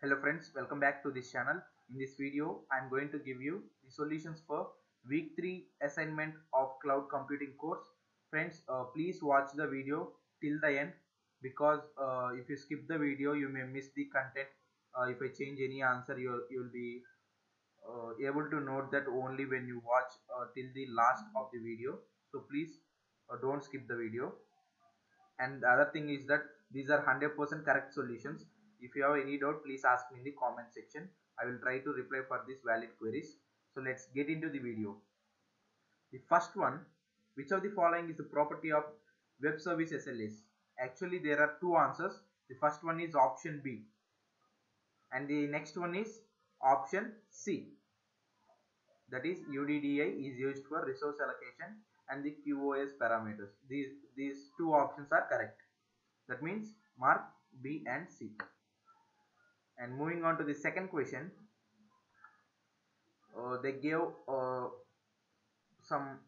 Hello friends, welcome back to this channel. In this video, I am going to give you the solutions for week 3 assignment of cloud computing course. Friends, please watch the video till the end because if you skip the video, you may miss the content. If I change any answer, you'll be able to note that only when you watch till the last of the video. So please don't skip the video. And the other thing is that these are 100% correct solutions. If you have any doubt, please ask me in the comment section. I will try to reply for these valid queries. So let's get into the video. The first one, which of the following is the property of web service SLAs? Actually there are two answers. The first one is option B and the next one is option C. That is UDDI is used for resource allocation and the QoS parameters. These two options are correct. That means mark B and C. And moving on to the second question, they gave some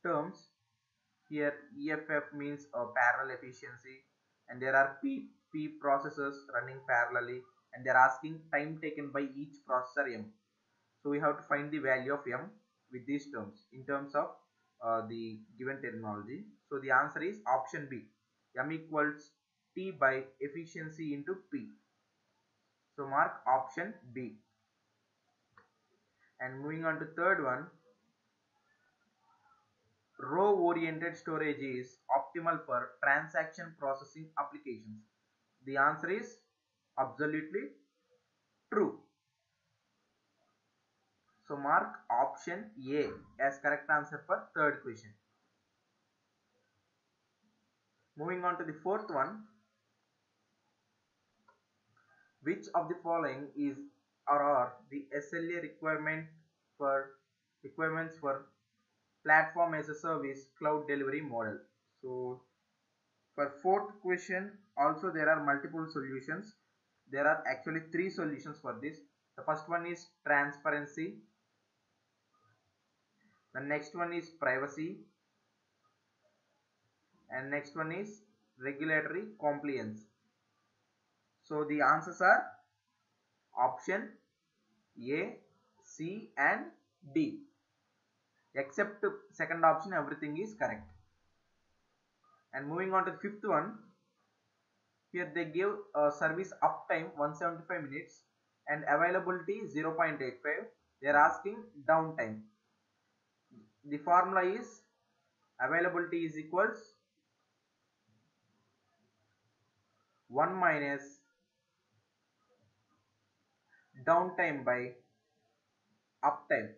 terms here. EFF means parallel efficiency, and there are P processors running parallelly, and they are asking time taken by each processor M. So we have to find the value of M with these terms in terms of the given terminology. So the answer is option B. M equals T by efficiency into P. So mark option B. And moving on to third one, row oriented storage is optimal for transaction processing applications. The answer is absolutely true. So mark option A as correct answer for third question. Moving on to the fourth one, which of the following is or are the SLA requirements for platform as a service cloud delivery model? So for fourth question also there are multiple solutions. There are actually three solutions for this. The first one is transparency, the next one is privacy, and next one is regulatory compliance. So the answers are option A, C and D. Except second option, everything is correct. And moving on to the fifth one, here they give service uptime 175 minutes and availability 0.85. They are asking downtime. The formula is availability is equals 1 minus downtime by uptime.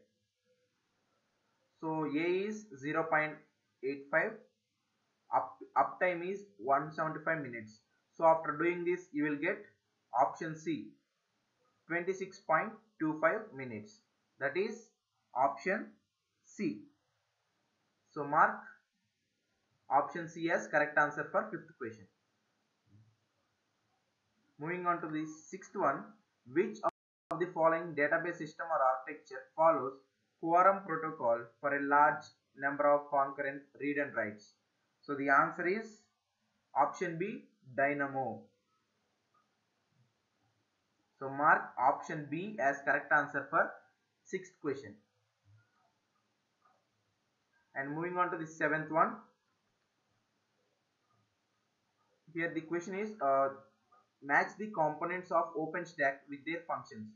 So A is 0.85, uptime is 175 minutes. So after doing this, you will get option C, 26.25 minutes. That is option C. So mark option C as correct answer for fifth question. Moving on to the sixth one, which of the following database system or architecture follows quorum protocol for a large number of concurrent read and writes? So the answer is option B, Dynamo. So mark option B as correct answer for sixth question. And moving on to the seventh one, here the question is match the components of OpenStack with their functions.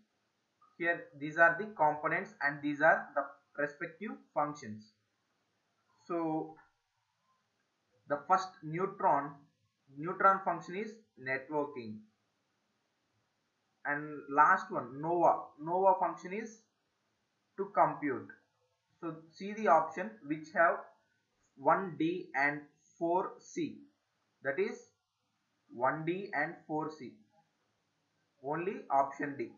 Here these are the components and these are the respective functions. So the first neutron function is networking, and last one nova function is to compute. So see the option which have 1D and 4C, that is 1D and 4C, only option D.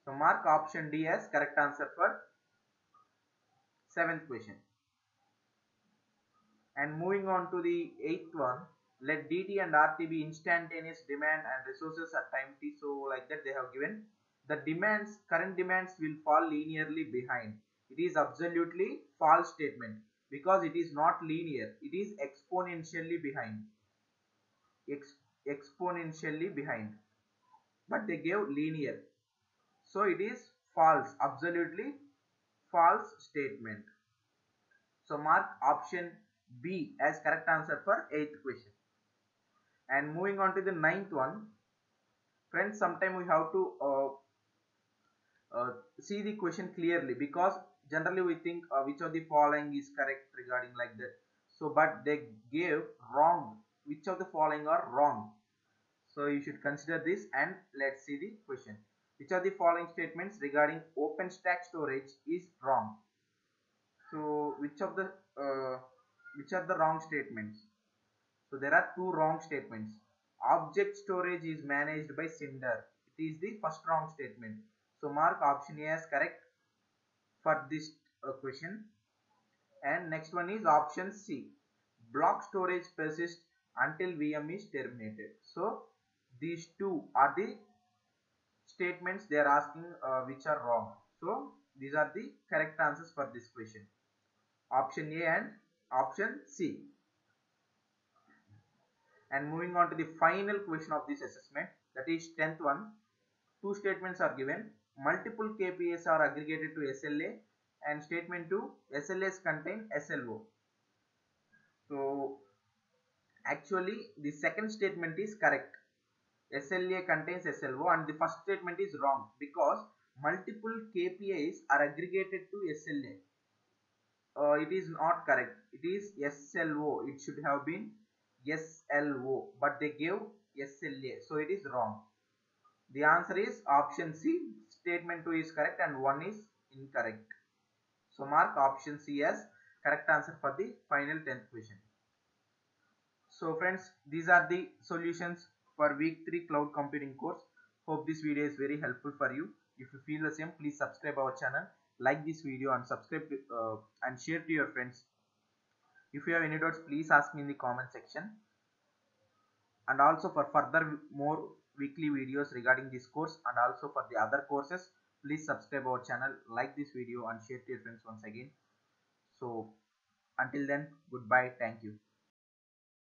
So mark option D as correct answer for seventh question. And moving on to the eighth one, let DT and RT be instantaneous demand and resources at time t. So like that they have given the current demands will fall linearly behind. It is absolutely false statement because it is not linear, it is exponentially behind. exponentially behind, but they gave linear. So it is false, absolutely false statement. So mark option B as correct answer for 8th question. And moving on to the 9th one, friends, sometimes we have to see the question clearly, because generally we think which of the following is correct regarding like that. So but they gave wrong, which of the following are wrong. So you should consider this, and let's see the question. Which of the following statements regarding OpenStack storage is wrong? So which are the wrong statements? So there are two wrong statements. Object storage is managed by Cinder. It is the first wrong statement. So mark option A as correct for this question. And next one is option C. Block storage persists until VM is terminated. So these two are the statements they are asking which are wrong. So these are the correct answers for this question. Option A and option C. And moving on to the final question of this assessment, that is 10th one. Two statements are given. Multiple KPIs are aggregated to SLA, and statement 2, SLAs contain SLO. So actually the second statement is correct. SLA contains SLO, and the first statement is wrong, because multiple KPIs are aggregated to SLA. It is not correct. It is SLO. It should have been SLO, but they gave SLA, so it is wrong. The answer is option C. Statement 2 is correct and 1 is incorrect. So mark option C as correct answer for the final 10th question. So friends, these are the solutions for week 3 cloud computing course. Hope this video is very helpful for you. If you feel the same, please subscribe our channel, like this video, and subscribe to, and share to your friends. If you have any doubts, please ask me in the comment section. And also for further more weekly videos regarding this course and also for the other courses, please subscribe our channel, like this video, and share to your friends once again. So until then, goodbye, thank you.